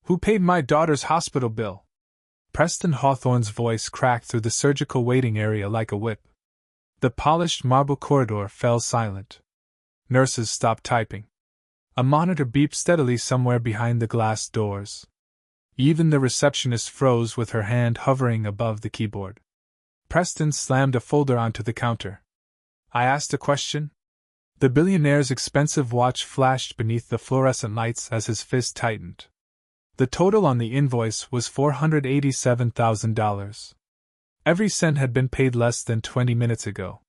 Who paid my daughter's hospital bill? Preston Hawthorne's voice cracked through the surgical waiting area like a whip. The polished marble corridor fell silent. Nurses stopped typing. A monitor beeped steadily somewhere behind the glass doors. Even the receptionist froze with her hand hovering above the keyboard. Preston slammed a folder onto the counter. I asked a question? The billionaire's expensive watch flashed beneath the fluorescent lights as his fist tightened. The total on the invoice was $487,000. Every cent had been paid less than 20 minutes ago.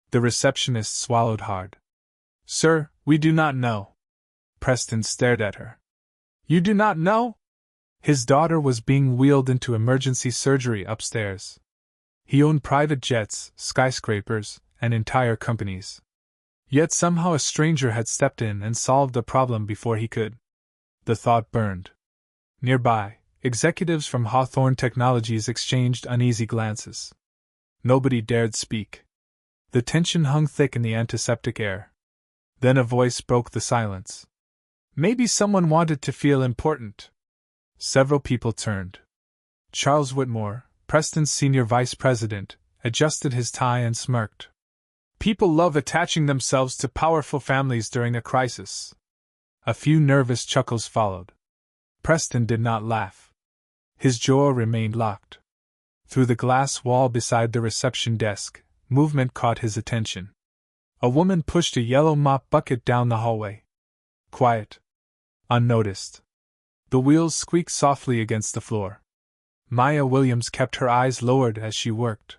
The receptionist swallowed hard. Sir, we do not know. Preston stared at her. You do not know? His daughter was being wheeled into emergency surgery upstairs. He owned private jets, skyscrapers, and entire companies. Yet somehow a stranger had stepped in and solved the problem before he could. The thought burned. Nearby, executives from Hawthorne Technologies exchanged uneasy glances. Nobody dared speak. The tension hung thick in the antiseptic air. Then a voice broke the silence. Maybe someone wanted to feel important. Several people turned. Charles Whitmore, Preston's senior vice president, adjusted his tie and smirked. People love attaching themselves to powerful families during a crisis. A few nervous chuckles followed. Preston did not laugh. His jaw remained locked. Through the glass wall beside the reception desk, movement caught his attention. A woman pushed a yellow mop bucket down the hallway. Quiet. Unnoticed. The wheels squeaked softly against the floor. Maya Williams kept her eyes lowered as she worked.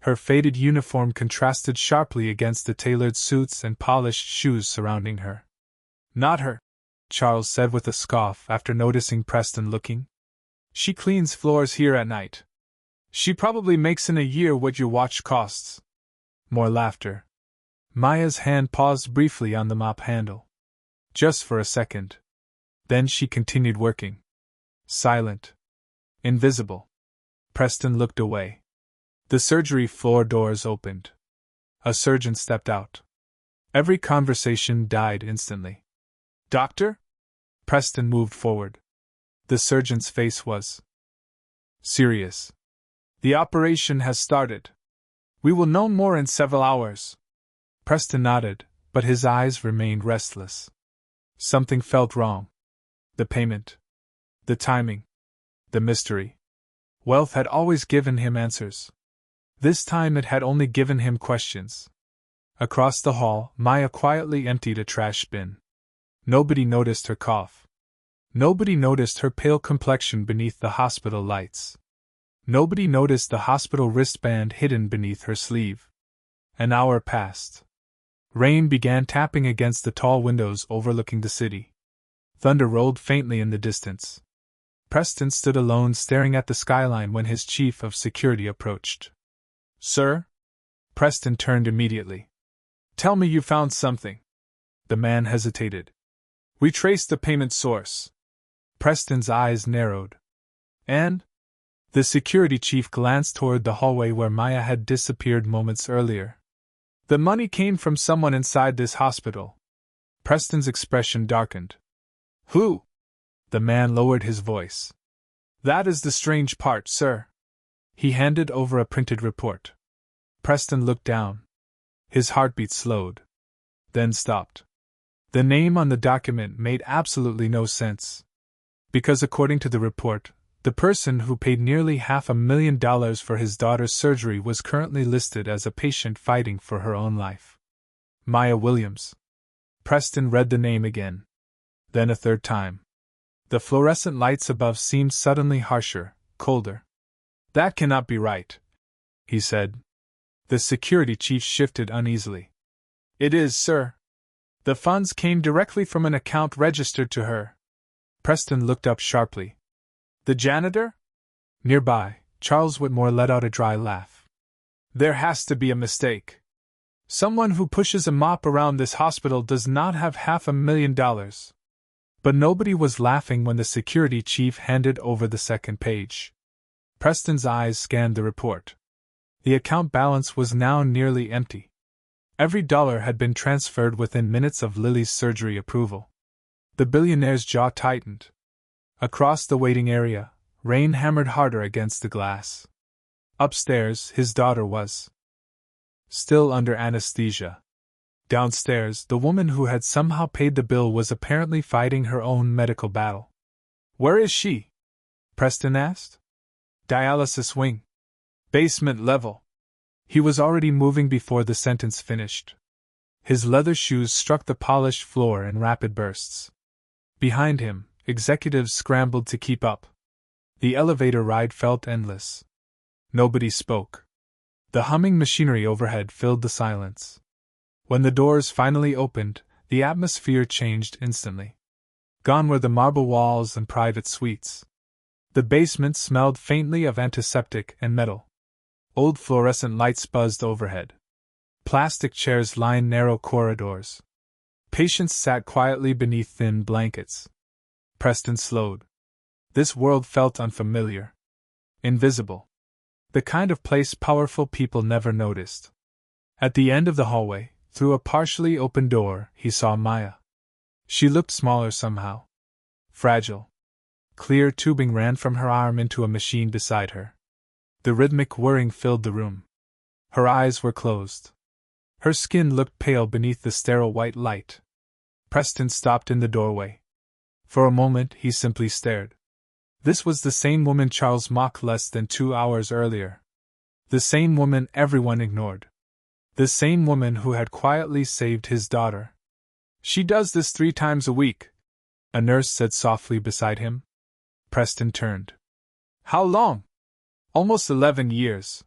Her faded uniform contrasted sharply against the tailored suits and polished shoes surrounding her. Not her, Charles said with a scoff after noticing Preston looking. She cleans floors here at night. She probably makes in a year what your watch costs. More laughter. Maya's hand paused briefly on the mop handle. Just for a second. Then she continued working. Silent. Invisible. Preston looked away. The surgery floor doors opened. A surgeon stepped out. Every conversation died instantly. Doctor? Preston moved forward. The surgeon's face was serious. The operation has started. We will know more in several hours. Preston nodded, but his eyes remained restless. Something felt wrong. The payment. The timing. The mystery. Wealth had always given him answers. This time it had only given him questions. Across the hall, Maya quietly emptied a trash bin. Nobody noticed her cough. Nobody noticed her pale complexion beneath the hospital lights. Nobody noticed the hospital wristband hidden beneath her sleeve. An hour passed. Rain began tapping against the tall windows overlooking the city. Thunder rolled faintly in the distance. Preston stood alone staring at the skyline when his chief of security approached. Sir? Preston turned immediately. Tell me you found something. The man hesitated. We traced the payment source. Preston's eyes narrowed. And? The security chief glanced toward the hallway where Maya had disappeared moments earlier. The money came from someone inside this hospital. Preston's expression darkened. Who? The man lowered his voice. That is the strange part, sir. He handed over a printed report. Preston looked down. His heartbeat slowed. Then stopped. The name on the document made absolutely no sense. Because according to the report, the person who paid nearly $500,000 for his daughter's surgery was currently listed as a patient fighting for her own life. Maya Williams. Preston read the name again. Then a third time. The fluorescent lights above seemed suddenly harsher, colder. That cannot be right, he said. The security chief shifted uneasily. It is, sir. The funds came directly from an account registered to her. Preston looked up sharply. The janitor? Nearby, Charles Whitmore let out a dry laugh. There has to be a mistake. Someone who pushes a mop around this hospital does not have $500,000. But nobody was laughing when the security chief handed over the second page. Preston's eyes scanned the report. The account balance was now nearly empty. Every dollar had been transferred within minutes of Lily's surgery approval. The billionaire's jaw tightened. Across the waiting area, rain hammered harder against the glass. Upstairs, his daughter was still under anesthesia. Downstairs, the woman who had somehow paid the bill was apparently fighting her own medical battle. "Where is she?" Preston asked. "Dialysis wing. Basement level." He was already moving before the sentence finished. His leather shoes struck the polished floor in rapid bursts. Behind him, executives scrambled to keep up. The elevator ride felt endless. Nobody spoke. The humming machinery overhead filled the silence. When the doors finally opened, the atmosphere changed instantly. Gone were the marble walls and private suites. The basement smelled faintly of antiseptic and metal. Old fluorescent lights buzzed overhead. Plastic chairs lined narrow corridors. Patients sat quietly beneath thin blankets. Preston slowed. This world felt unfamiliar. Invisible. The kind of place powerful people never noticed. At the end of the hallway, through a partially open door, he saw Maya. She looked smaller somehow. Fragile. Clear tubing ran from her arm into a machine beside her. The rhythmic whirring filled the room. Her eyes were closed. Her skin looked pale beneath the sterile white light. Preston stopped in the doorway. For a moment he simply stared. This was the same woman Charles mocked less than 2 hours earlier. The same woman everyone ignored. The same woman who had quietly saved his daughter. "She does this 3 times a week," a nurse said softly beside him. Preston turned. "How long?" "Almost 11 years.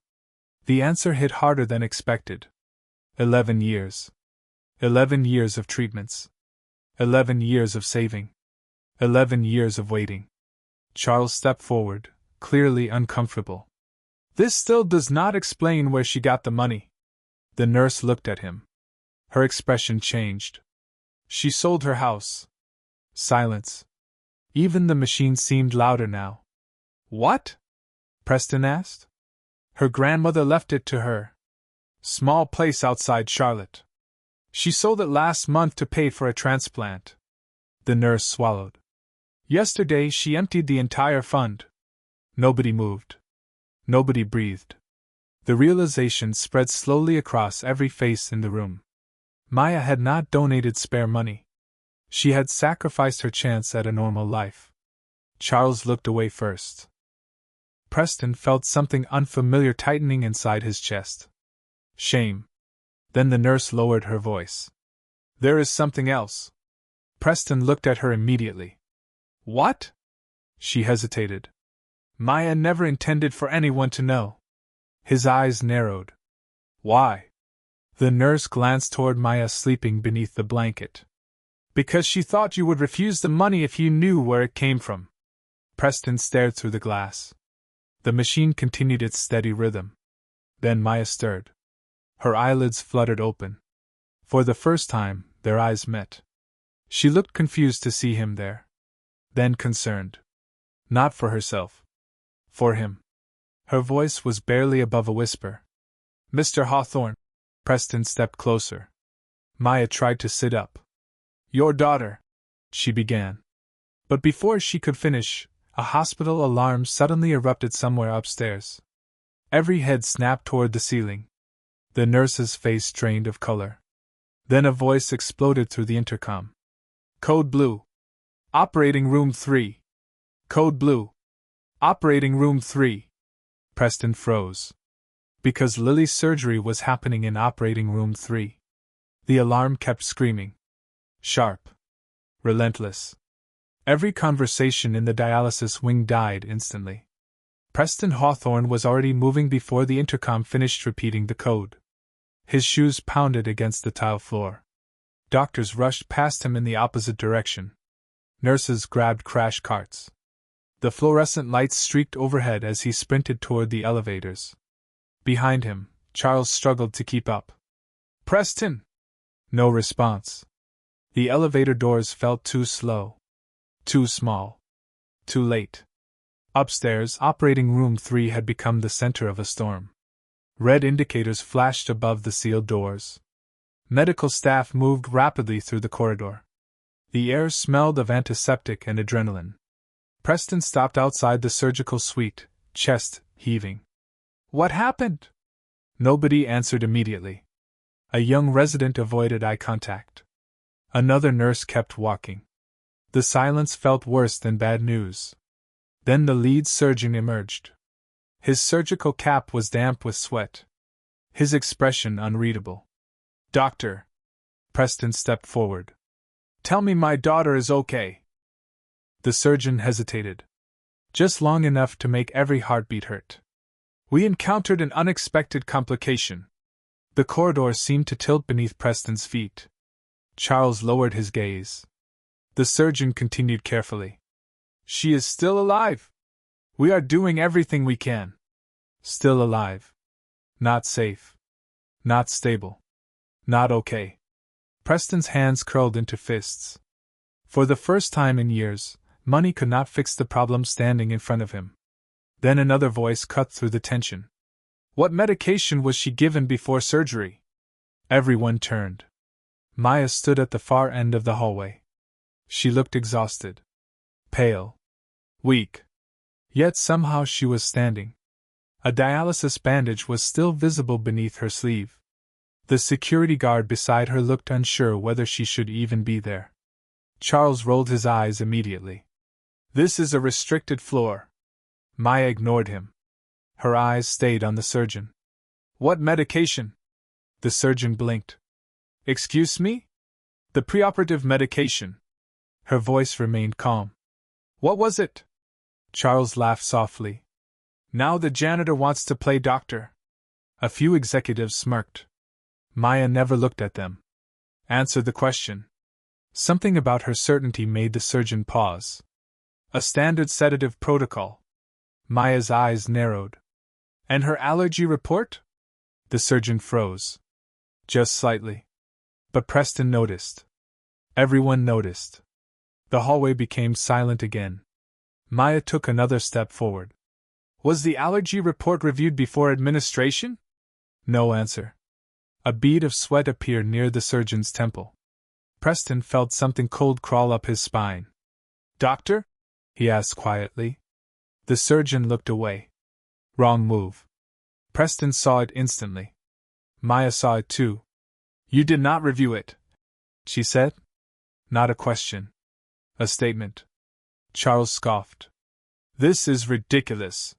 The answer hit harder than expected. 11 years. 11 years of treatments. 11 years of saving. 11 years of waiting. Charles stepped forward, clearly uncomfortable. "This still does not explain where she got the money." The nurse looked at him. Her expression changed. "She sold her house." Silence. Even the machine seemed louder now. "What?" Preston asked. "Her grandmother left it to her. Small place outside Charlotte. She sold it last month to pay for a transplant." The nurse swallowed. "Yesterday she emptied the entire fund." Nobody moved. Nobody breathed. The realization spread slowly across every face in the room. Maya had not donated spare money. She had sacrificed her chance at a normal life. Charles looked away first. Preston felt something unfamiliar tightening inside his chest. Shame. Then the nurse lowered her voice. "There is something else." Preston looked at her immediately. "What?" She hesitated. "Maya never intended for anyone to know." His eyes narrowed. "Why?" The nurse glanced toward Maya sleeping beneath the blanket. "Because she thought you would refuse the money if you knew where it came from." Preston stared through the glass. The machine continued its steady rhythm. Then Maya stirred. Her eyelids fluttered open. For the first time, their eyes met. She looked confused to see him there. Then concerned. Not for herself. For him. Her voice was barely above a whisper. "Mr. Hawthorne." Preston stepped closer. Maya tried to sit up. "Your daughter," she began. But before she could finish, a hospital alarm suddenly erupted somewhere upstairs. Every head snapped toward the ceiling. The nurse's face drained of color. Then a voice exploded through the intercom. "Code Blue. Operating Room 3. Code Blue. Operating Room 3. Preston froze. Because Lily's surgery was happening in Operating Room 3. The alarm kept screaming. Sharp. Relentless. Every conversation in the dialysis wing died instantly. Preston Hawthorne was already moving before the intercom finished repeating the code. His shoes pounded against the tile floor. Doctors rushed past him in the opposite direction. Nurses grabbed crash carts. The fluorescent lights streaked overhead as he sprinted toward the elevators. Behind him, Charles struggled to keep up. "Preston!" No response. The elevator doors felt too slow. Too small. Too late. Upstairs, Operating Room 3 had become the center of a storm. Red indicators flashed above the sealed doors. Medical staff moved rapidly through the corridor. The air smelled of antiseptic and adrenaline. Preston stopped outside the surgical suite, chest heaving. What happened? Nobody answered immediately. A young resident avoided eye contact. Another nurse kept walking. The silence felt worse than bad news. Then the lead surgeon emerged. His surgical cap was damp with sweat. His expression unreadable. Doctor. Preston stepped forward. Tell me my daughter is okay. The surgeon hesitated. Just long enough to make every heartbeat hurt. We encountered an unexpected complication. The corridor seemed to tilt beneath Preston's feet. Charles lowered his gaze. The surgeon continued carefully. She is still alive. We are doing everything we can. Still alive. Not safe. Not stable. Not okay. Preston's hands curled into fists. For the first time in years, money could not fix the problem standing in front of him. Then another voice cut through the tension. What medication was she given before surgery? Everyone turned. Maya stood at the far end of the hallway. She looked exhausted. Pale. Weak. Yet somehow she was standing. A dialysis bandage was still visible beneath her sleeve. The security guard beside her looked unsure whether she should even be there. Charles rolled his eyes immediately. This is a restricted floor. Maya ignored him. Her eyes stayed on the surgeon. What medication? The surgeon blinked. Excuse me? The preoperative medication. Her voice remained calm. What was it? Charles laughed softly. Now the janitor wants to play doctor. A few executives smirked. Maya never looked at them. Answer the question. Something about her certainty made the surgeon pause. A standard sedative protocol. Maya's eyes narrowed. And her allergy report? The surgeon froze. Just slightly. But Preston noticed. Everyone noticed. The hallway became silent again. Maya took another step forward. Was the allergy report reviewed before administration? No answer. A bead of sweat appeared near the surgeon's temple. Preston felt something cold crawl up his spine. Doctor? He asked quietly. The surgeon looked away. Wrong move. Preston saw it instantly. Maya saw it too. You did not review it, she said. Not a question. A statement. Charles scoffed. This is ridiculous.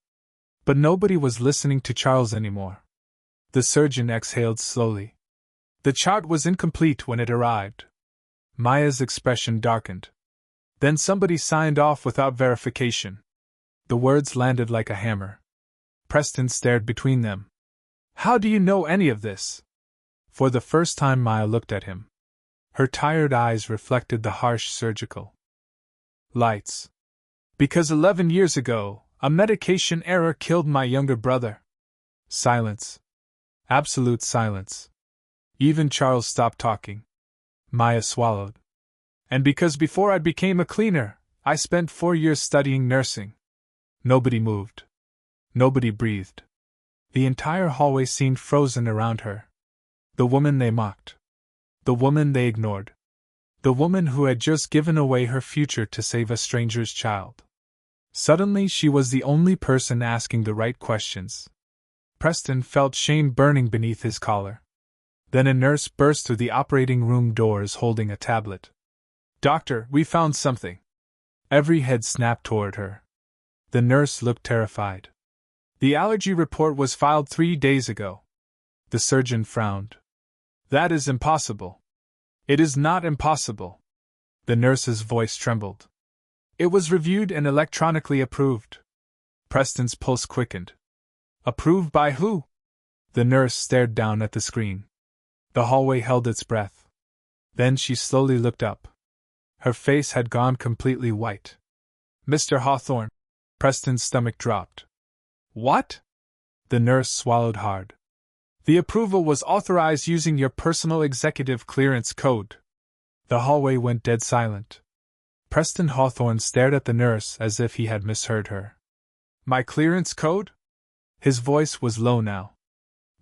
But nobody was listening to Charles anymore. The surgeon exhaled slowly. The chart was incomplete when it arrived. Maya's expression darkened. Then somebody signed off without verification. The words landed like a hammer. Preston stared between them. How do you know any of this? For the first time Maya looked at him. Her tired eyes reflected the harsh surgical lights. Because 11 years ago, a medication error killed my younger brother. Silence. Absolute silence. Even Charles stopped talking. Maya swallowed. And because before I became a cleaner, I spent 4 years studying nursing. Nobody moved. Nobody breathed. The entire hallway seemed frozen around her. The woman they mocked. The woman they ignored. The woman who had just given away her future to save a stranger's child. Suddenly she was the only person asking the right questions. Preston felt shame burning beneath his collar. Then a nurse burst through the operating room doors holding a tablet. Doctor, we found something. Every head snapped toward her. The nurse looked terrified. The allergy report was filed 3 days ago. The surgeon frowned. That is impossible. It is not impossible. The nurse's voice trembled. It was reviewed and electronically approved. Preston's pulse quickened. Approved by who? The nurse stared down at the screen. The hallway held its breath. Then she slowly looked up. Her face had gone completely white. Mr. Hawthorne. Preston's stomach dropped. What? The nurse swallowed hard. The approval was authorized using your personal executive clearance code. The hallway went dead silent. Preston Hawthorne stared at the nurse as if he had misheard her. My clearance code? His voice was low now.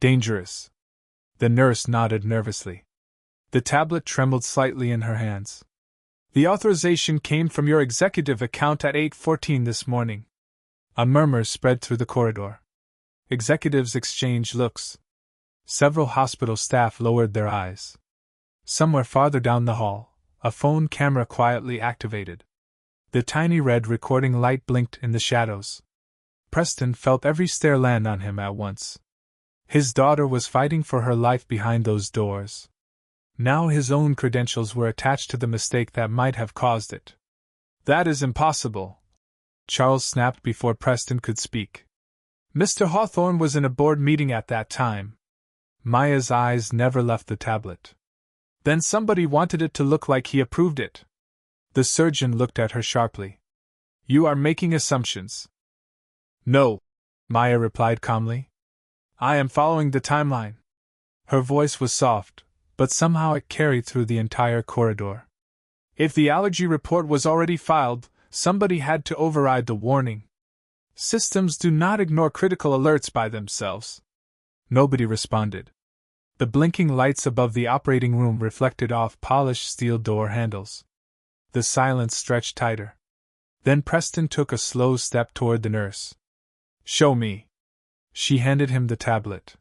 Dangerous. The nurse nodded nervously. The tablet trembled slightly in her hands. The authorization came from your executive account at 8:14 this morning. A murmur spread through the corridor. Executives exchanged looks. Several hospital staff lowered their eyes. Somewhere farther down the hall, a phone camera quietly activated. The tiny red recording light blinked in the shadows. Preston felt every stare land on him at once. His daughter was fighting for her life behind those doors. Now his own credentials were attached to the mistake that might have caused it. That is impossible, Charles snapped before Preston could speak. Mr. Hawthorne was in a board meeting at that time. Maya's eyes never left the tablet. Then somebody wanted it to look like he approved it. The surgeon looked at her sharply. You are making assumptions. No, Maya replied calmly. I am following the timeline. Her voice was soft, but somehow it carried through the entire corridor. If the allergy report was already filed, somebody had to override the warning. Systems do not ignore critical alerts by themselves. Nobody responded. The blinking lights above the operating room reflected off polished steel door handles. The silence stretched tighter. Then Preston took a slow step toward the nurse. Show me. She handed him the tablet.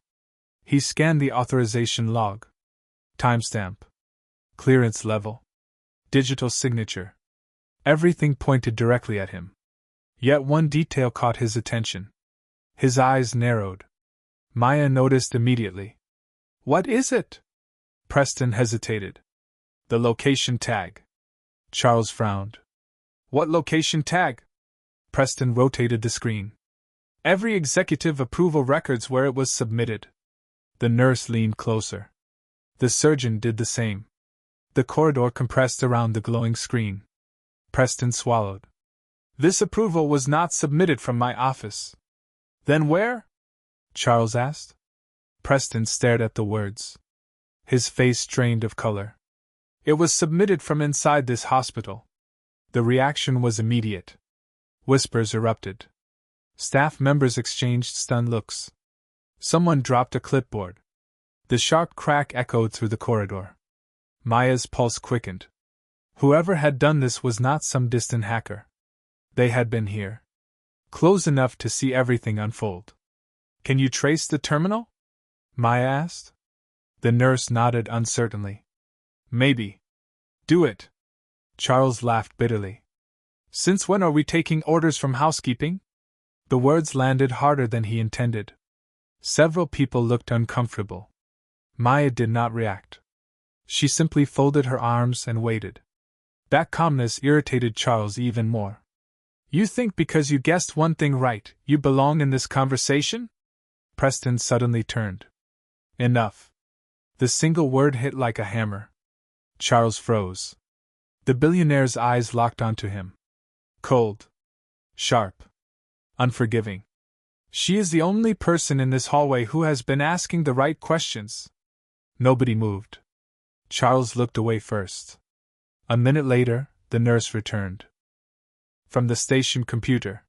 He scanned the authorization log. Timestamp. Clearance level. Digital signature. Everything pointed directly at him. Yet one detail caught his attention. His eyes narrowed. Maya noticed immediately. What is it? Preston hesitated. The location tag. Charles frowned. What location tag? Preston rotated the screen. Every executive approval records where it was submitted. The nurse leaned closer. The surgeon did the same. The corridor compressed around the glowing screen. Preston swallowed. This approval was not submitted from my office. Then where? Charles asked. Preston stared at the words. His face drained of color. It was submitted from inside this hospital. The reaction was immediate. Whispers erupted. Staff members exchanged stunned looks. Someone dropped a clipboard. The sharp crack echoed through the corridor. Maya's pulse quickened. Whoever had done this was not some distant hacker. They had been here. Close enough to see everything unfold. Can you trace the terminal? Maya asked. The nurse nodded uncertainly. Maybe. Do it. Charles laughed bitterly. Since when are we taking orders from housekeeping? The words landed harder than he intended. Several people looked uncomfortable. Maya did not react. She simply folded her arms and waited. That calmness irritated Charles even more. You think because you guessed one thing right, you belong in this conversation? Preston suddenly turned. Enough. The single word hit like a hammer. Charles froze. The billionaire's eyes locked onto him. Cold. Sharp. Unforgiving. She is the only person in this hallway who has been asking the right questions. Nobody moved. Charles looked away first. A minute later, the nurse returned. From the station computer.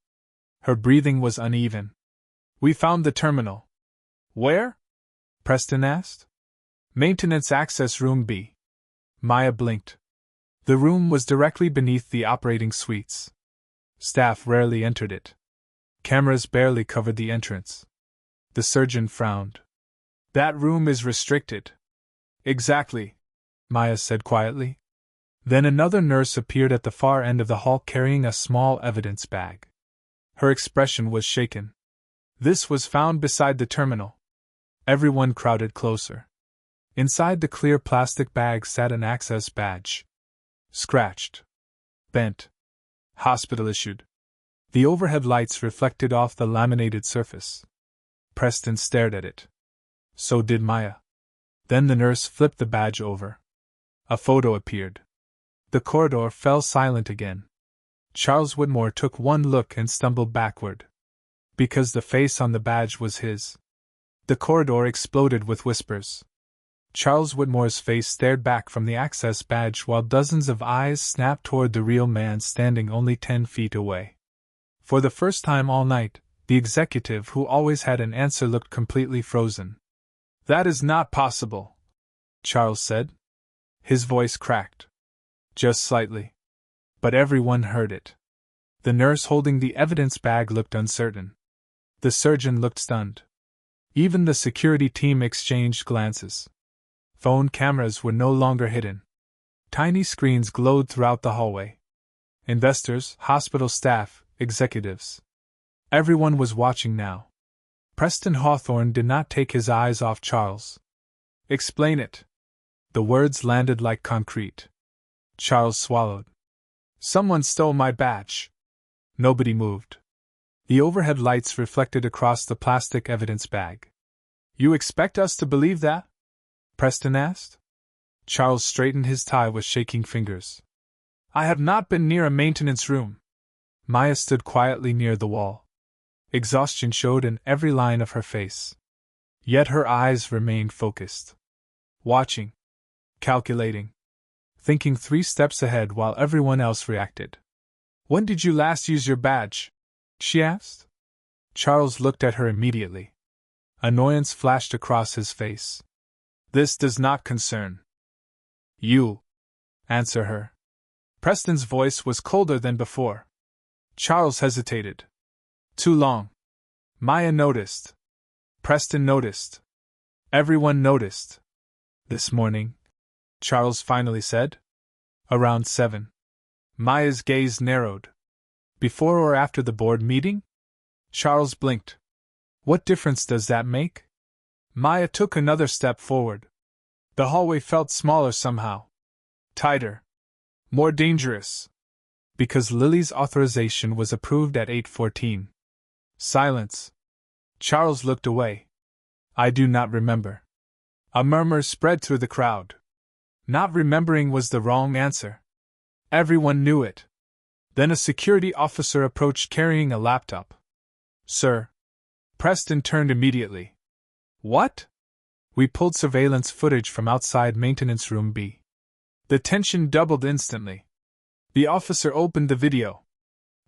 Her breathing was uneven. We found the terminal. Where? Preston asked. Maintenance access room B. Maya blinked. The room was directly beneath the operating suites. Staff rarely entered it. Cameras barely covered the entrance. The surgeon frowned. That room is restricted. Exactly, Maya said quietly. Then another nurse appeared at the far end of the hall carrying a small evidence bag. Her expression was shaken. This was found beside the terminal. Everyone crowded closer. Inside the clear plastic bag sat an access badge. Scratched. Bent. Hospital issued. The overhead lights reflected off the laminated surface. Preston stared at it. So did Maya. Then the nurse flipped the badge over. A photo appeared. The corridor fell silent again. Charles Whitmore took one look and stumbled backward. Because the face on the badge was his. The corridor exploded with whispers. Charles Whitmore's face stared back from the access badge while dozens of eyes snapped toward the real man standing only 10 feet away. For the first time all night, the executive who always had an answer looked completely frozen. That is not possible, Charles said. His voice cracked. Just slightly. But everyone heard it. The nurse holding the evidence bag looked uncertain. The surgeon looked stunned. Even the security team exchanged glances. Phone cameras were no longer hidden. Tiny screens glowed throughout the hallway. Investors, hospital staff, executives. Everyone was watching now. Preston Hawthorne did not take his eyes off Charles. "Explain it." The words landed like concrete. Charles swallowed. "Someone stole my badge." Nobody moved. The overhead lights reflected across the plastic evidence bag. "You expect us to believe that?" Preston asked. Charles straightened his tie with shaking fingers. "I have not been near a maintenance room." Maya stood quietly near the wall. Exhaustion showed in every line of her face. Yet her eyes remained focused. Watching. Calculating. Thinking 3 steps ahead while everyone else reacted. "When did you last use your badge?" she asked. Charles looked at her immediately. Annoyance flashed across his face. "This does not concern you. Answer her." Preston's voice was colder than before. Charles hesitated. "Too long." Maya noticed. Preston noticed. Everyone noticed. "This morning," Charles finally said. "Around 7. Maya's gaze narrowed. "Before or after the board meeting?" Charles blinked. "What difference does that make?" Maya took another step forward. The hallway felt smaller somehow. Tighter. More dangerous. Because Lily's authorization was approved at 8:14. Silence. Charles looked away. "I do not remember." A murmur spread through the crowd. Not remembering was the wrong answer. Everyone knew it. Then a security officer approached carrying a laptop. "Sir." Preston turned immediately. "What?" "We pulled surveillance footage from outside maintenance room B." The tension doubled instantly. The officer opened the video.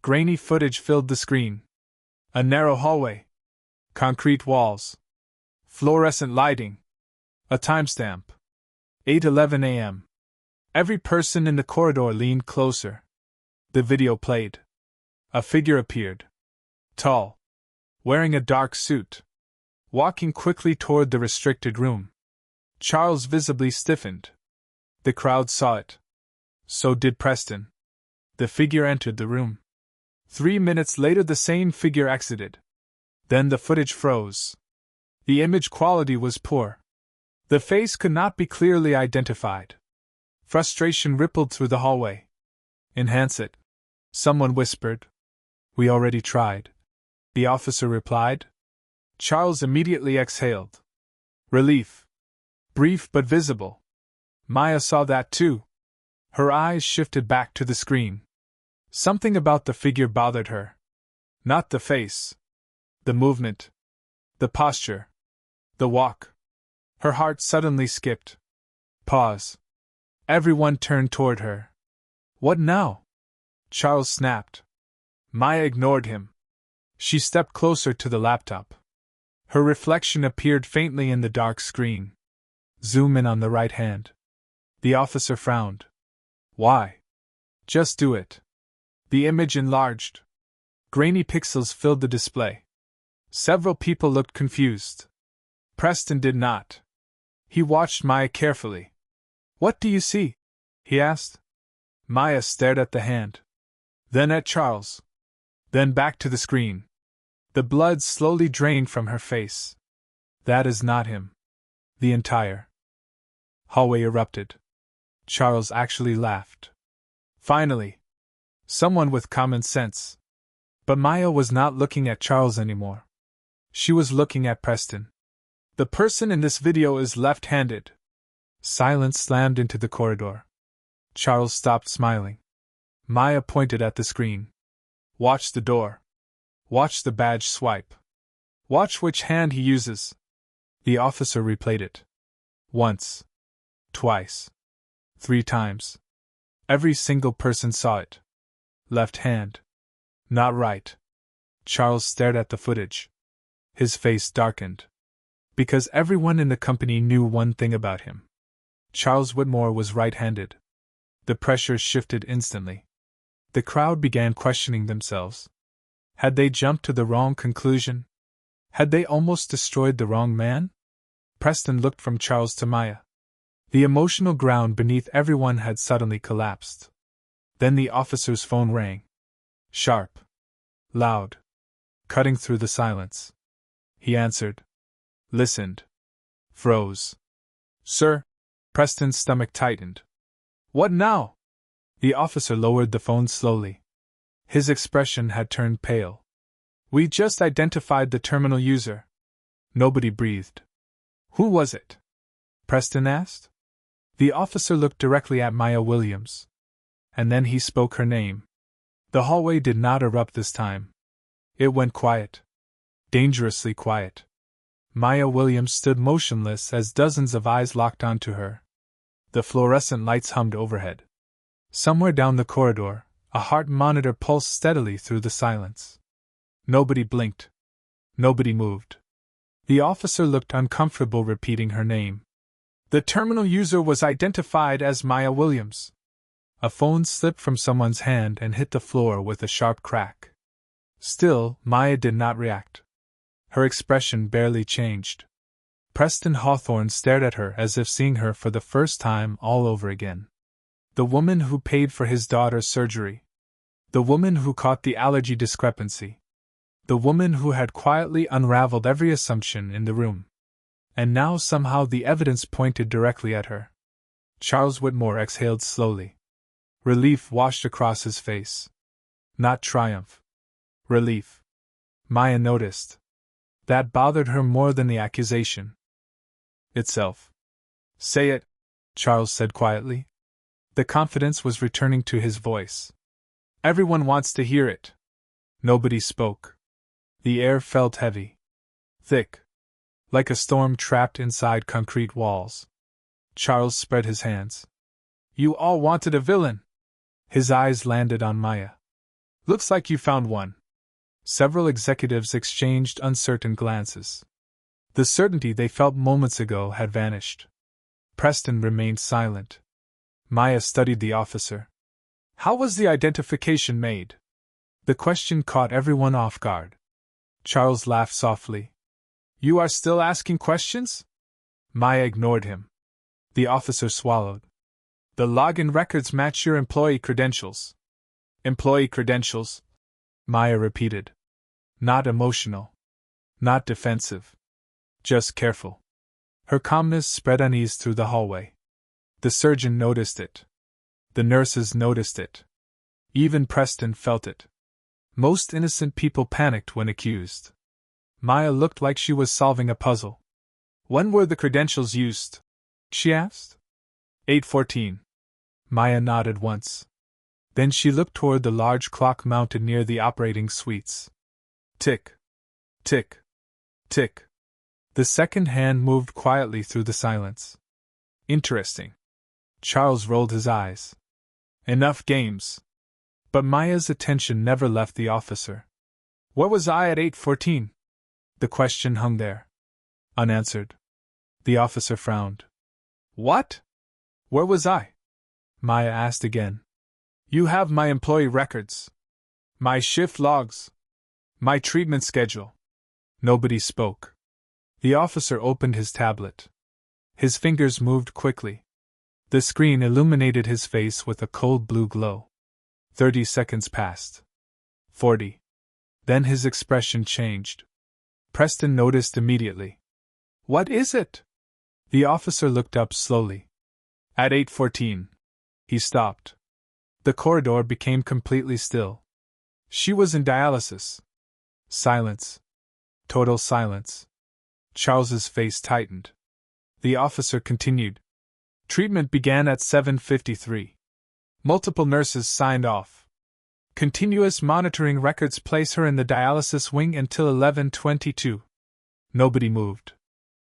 Grainy footage filled the screen. A narrow hallway. Concrete walls. Fluorescent lighting. A timestamp. 8:11 a.m. Every person in the corridor leaned closer. The video played. A figure appeared. Tall. Wearing a dark suit. Walking quickly toward the restricted room. Charles visibly stiffened. The crowd saw it. So did Preston. The figure entered the room. 3 minutes later the same figure exited. Then the footage froze. The image quality was poor. The face could not be clearly identified. Frustration rippled through the hallway. "Enhance it," someone whispered. "We already tried," the officer replied. Charles immediately exhaled. Relief. Brief but visible. Maya saw that too. Her eyes shifted back to the screen. Something about the figure bothered her. Not the face. The movement. The posture. The walk. Her heart suddenly skipped. Pause. Everyone turned toward her. "What now?" Charles snapped. Maya ignored him. She stepped closer to the laptop. Her reflection appeared faintly in the dark screen. "Zoom in on the right hand." The officer frowned. "Why?" "Just do it." The image enlarged. Grainy pixels filled the display. Several people looked confused. Preston did not. He watched Maya carefully. "What do you see?" he asked. Maya stared at the hand. Then at Charles. Then back to the screen. The blood slowly drained from her face. "That is not him." The entire hallway erupted. Charles actually laughed. Finally. Someone with common sense. But Maya was not looking at Charles anymore. She was looking at Preston. "The person in this video is left-handed." Silence slammed into the corridor. Charles stopped smiling. Maya pointed at the screen. "Watch the door. Watch the badge swipe. Watch which hand he uses." The officer replayed it. Once. Twice. 3 times. Every single person saw it. Left hand. Not right. Charles stared at the footage. His face darkened. Because everyone in the company knew one thing about him. Charles Whitmore was right-handed. The pressure shifted instantly. The crowd began questioning themselves. Had they jumped to the wrong conclusion? Had they almost destroyed the wrong man? Preston looked from Charles to Maya. The emotional ground beneath everyone had suddenly collapsed. Then the officer's phone rang. Sharp. Loud. Cutting through the silence. He answered. Listened. Froze. Sir? Preston's stomach tightened. What now? The officer lowered the phone slowly. His expression had turned pale. We just identified the terminal user. Nobody breathed. Who was it? Preston asked. The officer looked directly at Maya Williams. And then he spoke her name. The hallway did not erupt this time. It went quiet. Dangerously quiet. Maya Williams stood motionless as dozens of eyes locked onto her. The fluorescent lights hummed overhead. Somewhere down the corridor, a heart monitor pulsed steadily through the silence. Nobody blinked. Nobody moved. The officer looked uncomfortable repeating her name. The terminal user was identified as Maya Williams. A phone slipped from someone's hand and hit the floor with a sharp crack. Still, Maya did not react. Her expression barely changed. Preston Hawthorne stared at her as if seeing her for the first time all over again. The woman who paid for his daughter's surgery. The woman who caught the allergy discrepancy. The woman who had quietly unraveled every assumption in the room. And now somehow the evidence pointed directly at her. Charles Whitmore exhaled slowly. Relief washed across his face. Not triumph. Relief. Maya noticed. That bothered her more than the accusation itself. Say it, Charles said quietly. The confidence was returning to his voice. Everyone wants to hear it. Nobody spoke. The air felt heavy. Thick. Like a storm trapped inside concrete walls. Charles spread his hands. You all wanted a villain. His eyes landed on Maya. Looks like you found one. Several executives exchanged uncertain glances. The certainty they felt moments ago had vanished. Preston remained silent. Maya studied the officer. How was the identification made? The question caught everyone off guard. Charles laughed softly. You are still asking questions? Maya ignored him. The officer swallowed. The login records match your employee credentials. Employee credentials? Maya repeated. Not emotional. Not defensive. Just careful. Her calmness spread unease through the hallway. The surgeon noticed it. The nurses noticed it. Even Preston felt it. Most innocent people panicked when accused. Maya looked like she was solving a puzzle. When were the credentials used? She asked. 8:14. Maya nodded once. Then she looked toward the large clock mounted near the operating suites. Tick. Tick. Tick. The second hand moved quietly through the silence. Interesting. Charles rolled his eyes. Enough games. But Maya's attention never left the officer. Where was I at 8:14? The question hung there. Unanswered. The officer frowned. What? Where was I? Maya asked again. You have my employee records. My shift logs. My treatment schedule. Nobody spoke. The officer opened his tablet. His fingers moved quickly. The screen illuminated his face with a cold blue glow. 30 seconds passed. 40. Then his expression changed. Preston noticed immediately. What is it? The officer looked up slowly. At 8:14. He stopped. The corridor became completely still. She was in dialysis. Silence. Total silence. Charles's face tightened. The officer continued. Treatment began at 7:53. Multiple nurses signed off. Continuous monitoring records place her in the dialysis wing until 11:22. Nobody moved.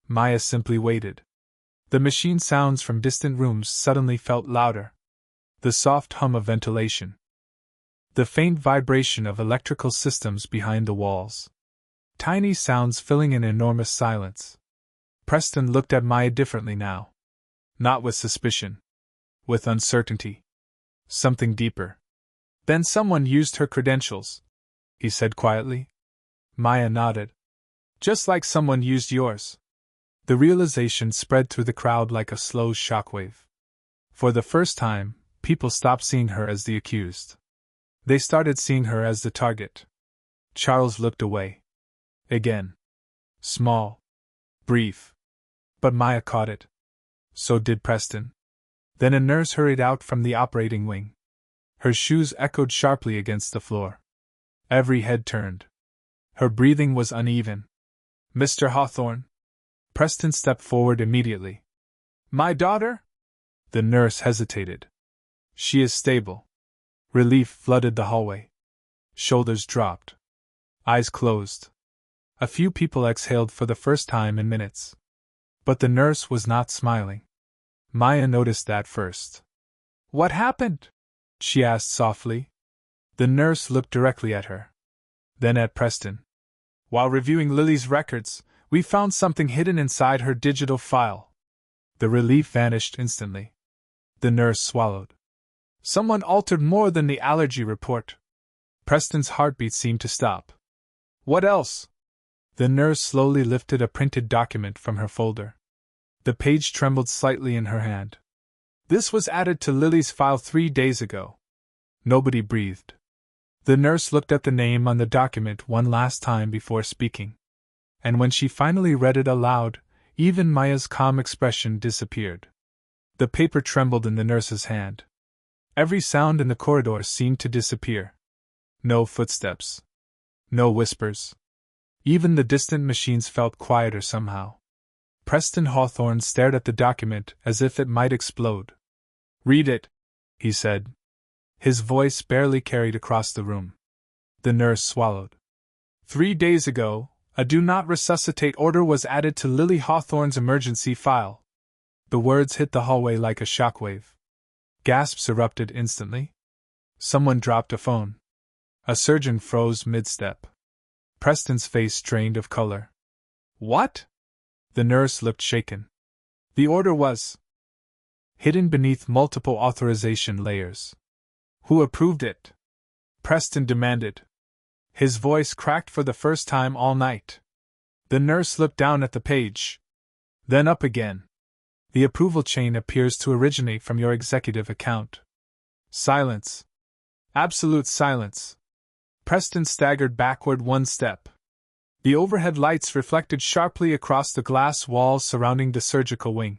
Maya simply waited. The machine sounds from distant rooms suddenly felt louder. The soft hum of ventilation. The faint vibration of electrical systems behind the walls. Tiny sounds filling an enormous silence. Preston looked at Maya differently now. Not with suspicion. With uncertainty. Something deeper. Then someone used her credentials, he said quietly. Maya nodded. Just like someone used yours. The realization spread through the crowd like a slow shockwave. For the first time, people stopped seeing her as the accused. They started seeing her as the target. Charles looked away. Again. Small. Brief. But Maya caught it. So did Preston. Then a nurse hurried out from the operating wing. Her shoes echoed sharply against the floor. Every head turned. Her breathing was uneven. Mr. Hawthorne? Preston stepped forward immediately. My daughter? The nurse hesitated. She is stable. Relief flooded the hallway. Shoulders dropped. Eyes closed. A few people exhaled for the first time in minutes. But the nurse was not smiling. Maya noticed that first. What happened? She asked softly. The nurse looked directly at her. Then at Preston. While reviewing Lily's records, we found something hidden inside her digital file. The relief vanished instantly. The nurse swallowed. Someone altered more than the allergy report. Preston's heartbeat seemed to stop. What else? The nurse slowly lifted a printed document from her folder. The page trembled slightly in her hand. This was added to Lily's file 3 days ago. Nobody breathed. The nurse looked at the name on the document one last time before speaking. And when she finally read it aloud, even Maya's calm expression disappeared. The paper trembled in the nurse's hand. Every sound in the corridor seemed to disappear. No footsteps. No whispers. Even the distant machines felt quieter somehow. Preston Hawthorne stared at the document as if it might explode. Read it, he said. His voice barely carried across the room. The nurse swallowed. 3 days ago, a do not resuscitate order was added to Lily Hawthorne's emergency file. The words hit the hallway like a shockwave. Gasps erupted instantly. Someone dropped a phone. A surgeon froze mid-step. Preston's face strained of color. What? The nurse looked shaken. The order was hidden beneath multiple authorization layers. Who approved it? Preston demanded. His voice cracked for the first time all night. The nurse looked down at the page. Then up again. The approval chain appears to originate from your executive account. Silence. Absolute silence. Preston staggered backward 1 step. The overhead lights reflected sharply across the glass walls surrounding the surgical wing.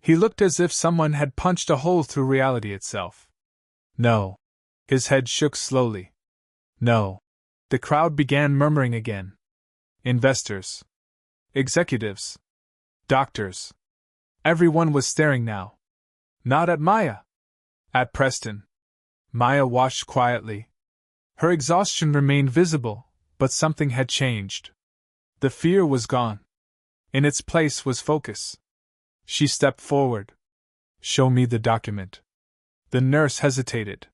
He looked as if someone had punched a hole through reality itself. No. His head shook slowly. No. The crowd began murmuring again. Investors. Executives. Doctors. Everyone was staring now. Not at Maya. At Preston. Maya watched quietly. Her exhaustion remained visible, but something had changed. The fear was gone. In its place was focus. She stepped forward. Show me the document. The nurse hesitated.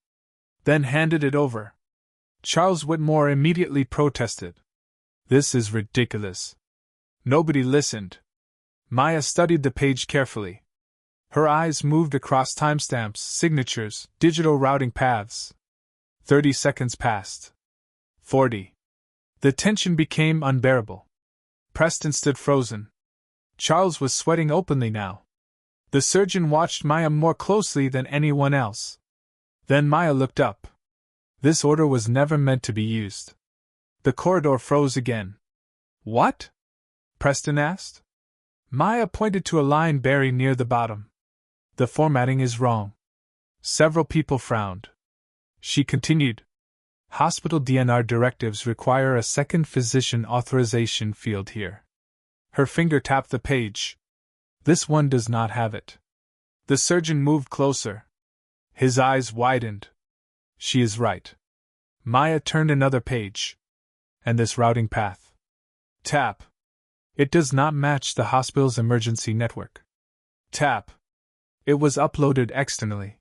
Then handed it over. Charles Whitmore immediately protested. This is ridiculous. Nobody listened. Maya studied the page carefully. Her eyes moved across timestamps, signatures, digital routing paths. 30 seconds passed. 40. The tension became unbearable. Preston stood frozen. Charles was sweating openly now. The surgeon watched Maya more closely than anyone else. Then Maya looked up. This order was never meant to be used. The corridor froze again. What? Preston asked. Maya pointed to a line buried near the bottom. The formatting is wrong. Several people frowned. She continued. Hospital DNR directives require a second physician authorization field here. Her finger tapped the page. This one does not have it. The surgeon moved closer. His eyes widened. She is right. Maya turned another page. And this routing path. Tap. It does not match the hospital's emergency network. Tap. It was uploaded externally.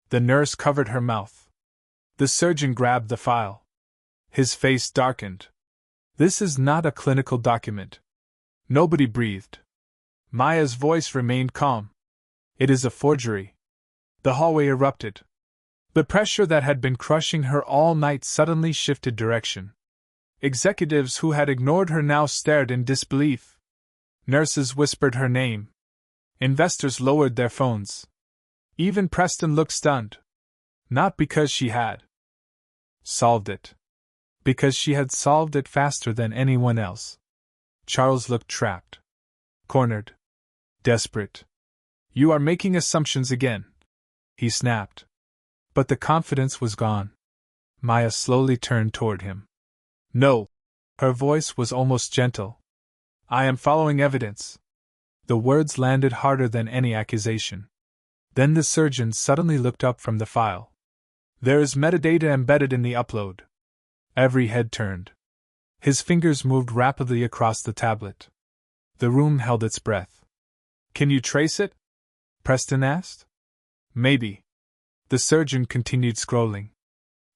The nurse covered her mouth. The surgeon grabbed the file. His face darkened. This is not a clinical document. Nobody breathed. Maya's voice remained calm. It is a forgery. The hallway erupted. The pressure that had been crushing her all night suddenly shifted direction. Executives who had ignored her now stared in disbelief. Nurses whispered her name. Investors lowered their phones. Even Preston looked stunned. Not because she had solved it. Because she had solved it faster than anyone else. Charles looked trapped. Cornered. Desperate. "You are making assumptions again," he snapped. But the confidence was gone. Maya slowly turned toward him. "No." Her voice was almost gentle. "I am following evidence." The words landed harder than any accusation. Then the surgeon suddenly looked up from the file. "There is metadata embedded in the upload." Every head turned. His fingers moved rapidly across the tablet. The room held its breath. "Can you trace it?" Preston asked. "Maybe." The surgeon continued scrolling.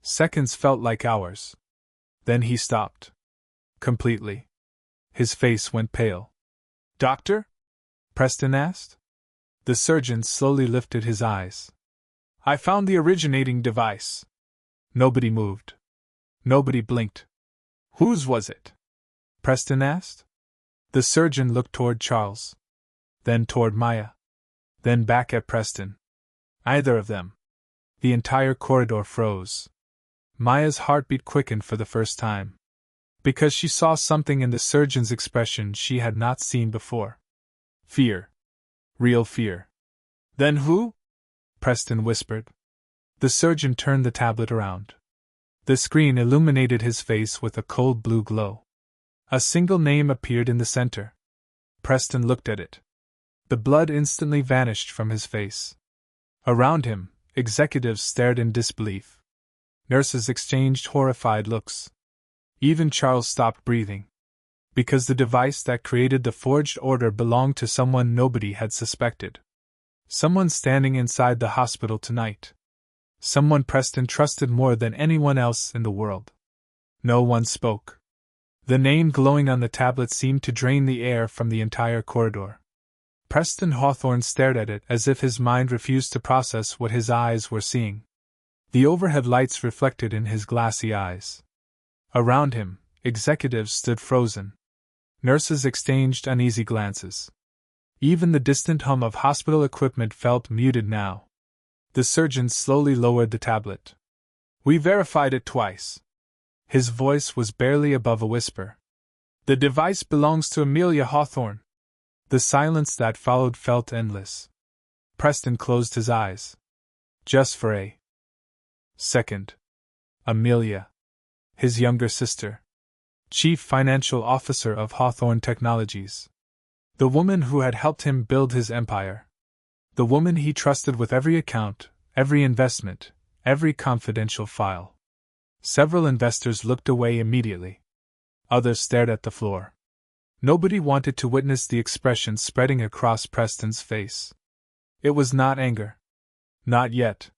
Seconds felt like hours. Then he stopped. Completely. His face went pale. "Doctor?" Preston asked. The surgeon slowly lifted his eyes. "I found the originating device." Nobody moved. Nobody blinked. "Whose was it?" Preston asked. The surgeon looked toward Charles. Then toward Maya. Then back at Preston. "Either of them." The entire corridor froze. Maya's heartbeat quickened for the first time. Because she saw something in the surgeon's expression she had not seen before. Fear. Real fear. "Then who?" Preston whispered. The surgeon turned the tablet around. The screen illuminated his face with a cold blue glow. A single name appeared in the center. Preston looked at it. The blood instantly vanished from his face. Around him, executives stared in disbelief. Nurses exchanged horrified looks. Even Charles stopped breathing. Because the device that created the forged order belonged to someone nobody had suspected. Someone standing inside the hospital tonight. Someone Preston trusted more than anyone else in the world. No one spoke. The name glowing on the tablet seemed to drain the air from the entire corridor. Preston Hawthorne stared at it as if his mind refused to process what his eyes were seeing. The overhead lights reflected in his glassy eyes. Around him, executives stood frozen. Nurses exchanged uneasy glances. Even the distant hum of hospital equipment felt muted now. The surgeon slowly lowered the tablet. "We verified it twice." His voice was barely above a whisper. "The device belongs to Amelia Hawthorne." The silence that followed felt endless. Preston closed his eyes. Just for a second. Amelia. His younger sister. Chief Financial Officer of Hawthorne Technologies. The woman who had helped him build his empire. The woman he trusted with every account, every investment, every confidential file. Several investors looked away immediately. Others stared at the floor. Nobody wanted to witness the expression spreading across Preston's face. It was not anger. Not yet.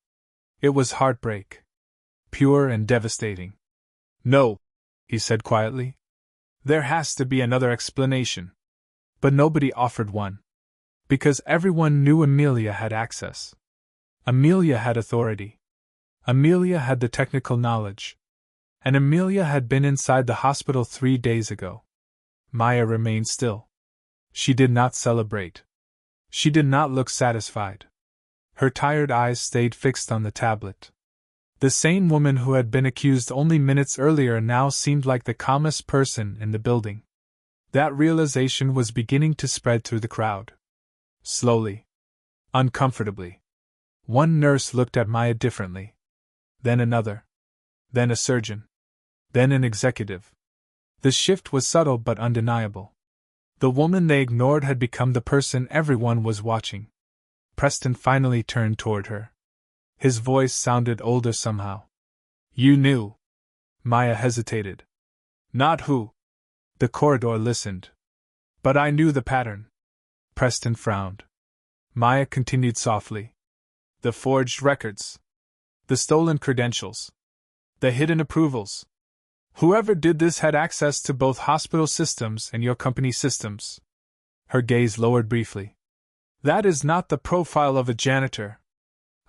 It was heartbreak. Pure and devastating. "No," he said quietly. "There has to be another explanation." But nobody offered one. Because everyone knew Amelia had access. Amelia had authority. Amelia had the technical knowledge. And Amelia had been inside the hospital 3 days ago. Maya remained still. She did not celebrate. She did not look satisfied. Her tired eyes stayed fixed on the tablet. The same woman who had been accused only minutes earlier now seemed like the calmest person in the building. That realization was beginning to spread through the crowd. Slowly. Uncomfortably. One nurse looked at Maya differently. Then another. Then a surgeon. Then an executive. The shift was subtle but undeniable. The woman they ignored had become the person everyone was watching. Preston finally turned toward her. His voice sounded older somehow. "You knew." Maya hesitated. "Not who." The corridor listened. "But I knew the pattern." Preston frowned. Maya continued softly. "The forged records. The stolen credentials. The hidden approvals. Whoever did this had access to both hospital systems and your company systems." Her gaze lowered briefly. "That is not the profile of a janitor."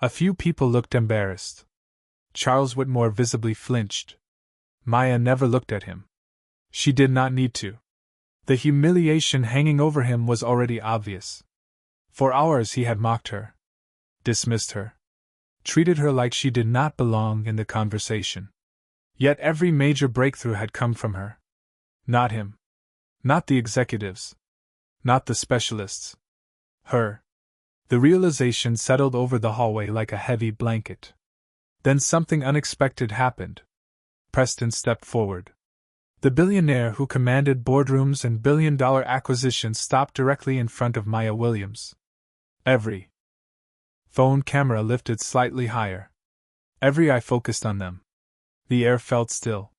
A few people looked embarrassed. Charles Whitmore visibly flinched. Maya never looked at him. She did not need to. The humiliation hanging over him was already obvious. For hours he had mocked her, dismissed her, treated her like she did not belong in the conversation. Yet every major breakthrough had come from her. Not him. Not the executives. Not the specialists. Her. The realization settled over the hallway like a heavy blanket. Then something unexpected happened. Preston stepped forward. The billionaire who commanded boardrooms and billion-dollar acquisitions stopped directly in front of Maya Williams. Every phone camera lifted slightly higher. Every eye focused on them. The air felt still.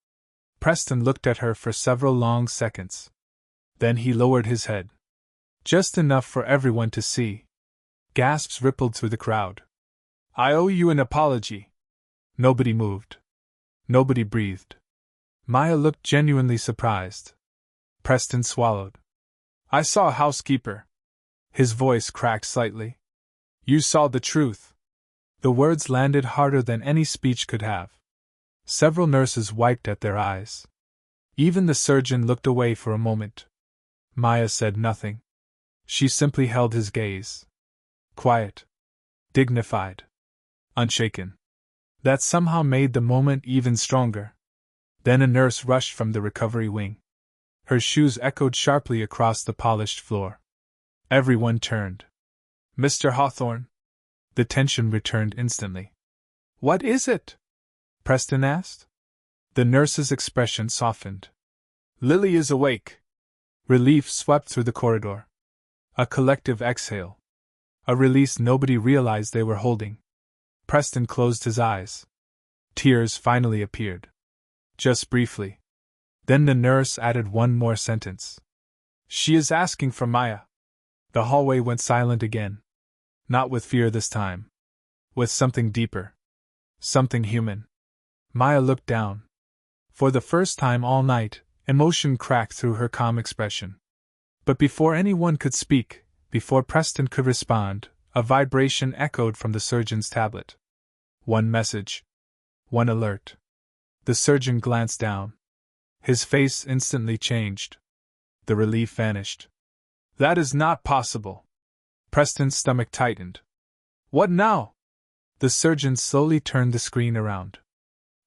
Preston looked at her for several long seconds. Then he lowered his head. Just enough for everyone to see. Gasps rippled through the crowd. "I owe you an apology." Nobody moved. Nobody breathed. Maya looked genuinely surprised. Preston swallowed. "I saw a housekeeper." His voice cracked slightly. "You saw the truth." The words landed harder than any speech could have. Several nurses wiped at their eyes. Even the surgeon looked away for a moment. Maya said nothing. She simply held his gaze. Quiet. Dignified. Unshaken. That somehow made the moment even stronger. Then a nurse rushed from the recovery wing. Her shoes echoed sharply across the polished floor. Everyone turned. "Mr. Hawthorne?" The tension returned instantly. "What is it?" Preston asked. The nurse's expression softened. "Lily is awake." Relief swept through the corridor. A collective exhale. A release nobody realized they were holding. Preston closed his eyes. Tears finally appeared. Just briefly. Then the nurse added one more sentence. "She is asking for Maya." The hallway went silent again. Not with fear this time. With something deeper. Something human. Maya looked down. For the first time all night, emotion cracked through her calm expression. But before anyone could speak, before Preston could respond, a vibration echoed from the surgeon's tablet. One message. One alert. The surgeon glanced down. His face instantly changed. The relief vanished. "That is not possible." Preston's stomach tightened. "What now?" The surgeon slowly turned the screen around.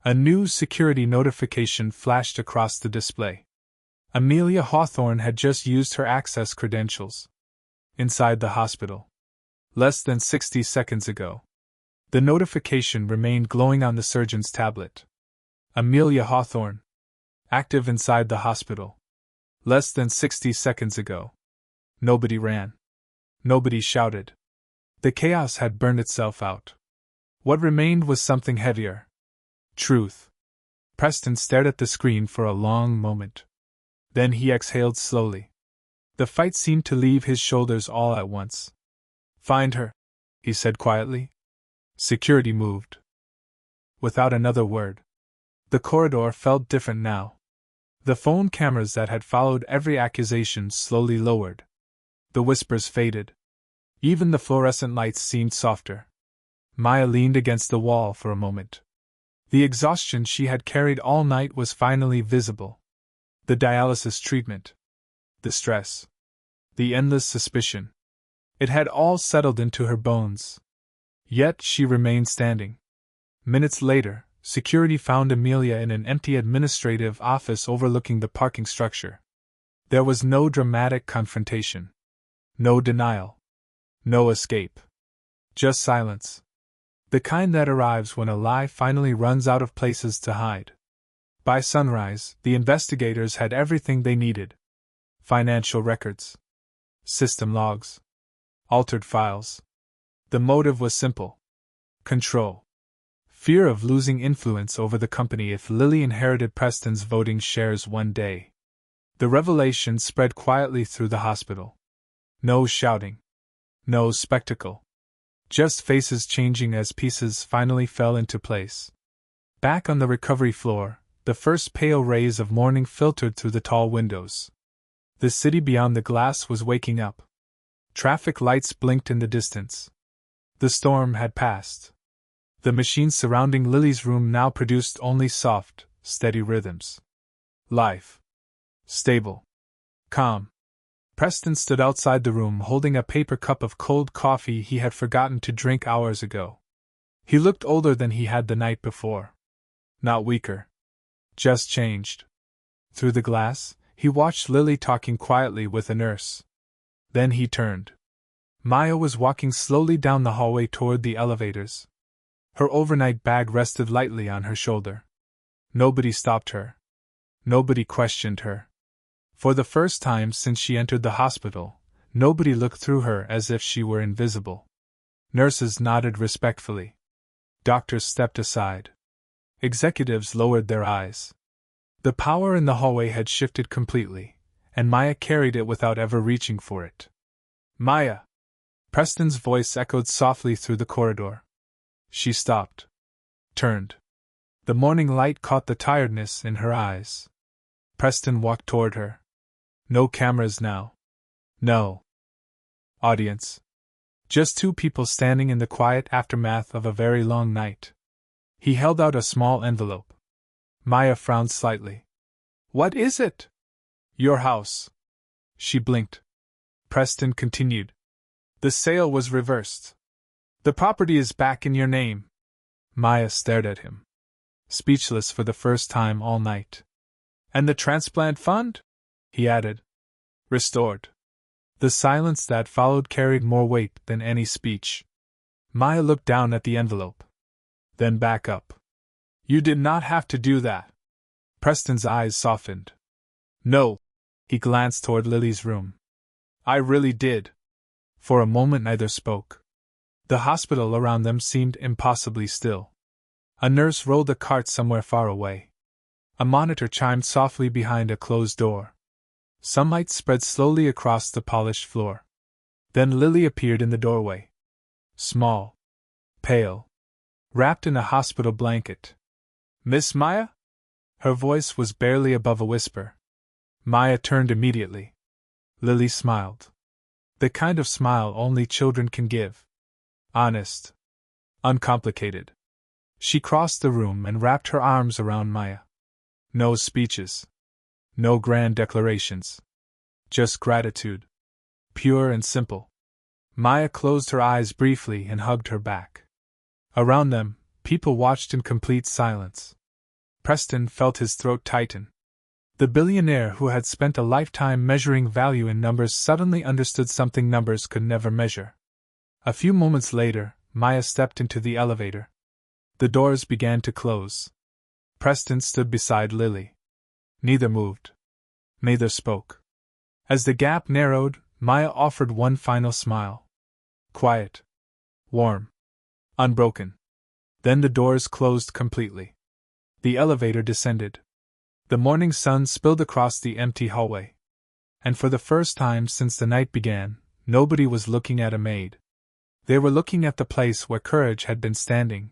A new security notification flashed across the display. Amelia Hawthorne had just used her access credentials. Inside the hospital. Less than 60 seconds ago. The notification remained glowing on the surgeon's tablet. Amelia Hawthorne. Active inside the hospital. Less than 60 seconds ago. Nobody ran. Nobody shouted. The chaos had burned itself out. What remained was something heavier. Truth. Preston stared at the screen for a long moment. Then he exhaled slowly. The fight seemed to leave his shoulders all at once. "Find her," he said quietly. Security moved. Without another word. The corridor felt different now. The phone cameras that had followed every accusation slowly lowered. The whispers faded. Even the fluorescent lights seemed softer. Maya leaned against the wall for a moment. The exhaustion she had carried all night was finally visible. The dialysis treatment. The stress. The endless suspicion. It had all settled into her bones. Yet she remained standing. Minutes later, security found Amelia in an empty administrative office overlooking the parking structure. There was no dramatic confrontation. No denial. No escape. Just silence. The kind that arrives when a lie finally runs out of places to hide. By sunrise, the investigators had everything they needed. Financial records. System logs. Altered files. The motive was simple. Control. Fear of losing influence over the company if Lily inherited Preston's voting shares one day. The revelation spread quietly through the hospital. No shouting. No spectacle. Just faces changing as pieces finally fell into place. Back on the recovery floor, the first pale rays of morning filtered through the tall windows. The city beyond the glass was waking up. Traffic lights blinked in the distance. The storm had passed. The machines surrounding Lily's room now produced only soft, steady rhythms. Life. Stable. Calm. Preston stood outside the room holding a paper cup of cold coffee he had forgotten to drink hours ago. He looked older than he had the night before. Not weaker. Just changed. Through the glass, he watched Lily talking quietly with a nurse. Then he turned. Maya was walking slowly down the hallway toward the elevators. Her overnight bag rested lightly on her shoulder. Nobody stopped her. Nobody questioned her. For the first time since she entered the hospital, nobody looked through her as if she were invisible. Nurses nodded respectfully. Doctors stepped aside. Executives lowered their eyes. The power in the hallway had shifted completely, and Maya carried it without ever reaching for it. Maya! Preston's voice echoed softly through the corridor. She stopped. Turned. The morning light caught the tiredness in her eyes. Preston walked toward her. No cameras now. No audience. Just two people standing in the quiet aftermath of a very long night. He held out a small envelope. Maya frowned slightly. What is it? Your house. She blinked. Preston continued. The sale was reversed. The property is back in your name. Maya stared at him, speechless for the first time all night. And the transplant fund? He added. Restored. The silence that followed carried more weight than any speech. Maya looked down at the envelope. Then back up. You did not have to do that. Preston's eyes softened. No. He glanced toward Lily's room. I really did. For a moment neither spoke. The hospital around them seemed impossibly still. A nurse rolled a cart somewhere far away. A monitor chimed softly behind a closed door. Sunlight spread slowly across the polished floor. Then Lily appeared in the doorway. Small. Pale. Wrapped in a hospital blanket. Miss Maya? Her voice was barely above a whisper. Maya turned immediately. Lily smiled. The kind of smile only children can give. Honest. Uncomplicated. She crossed the room and wrapped her arms around Maya. No speeches. No grand declarations. Just gratitude. Pure and simple. Maya closed her eyes briefly and hugged her back. Around them, people watched in complete silence. Preston felt his throat tighten. The billionaire who had spent a lifetime measuring value in numbers suddenly understood something numbers could never measure. A few moments later, Maya stepped into the elevator. The doors began to close. Preston stood beside Lily. Neither moved. Neither spoke. As the gap narrowed, Maya offered one final smile. Quiet. Warm. Unbroken. Then the doors closed completely. The elevator descended. The morning sun spilled across the empty hallway. And for the first time since the night began, nobody was looking at a maid. They were looking at the place where courage had been standing,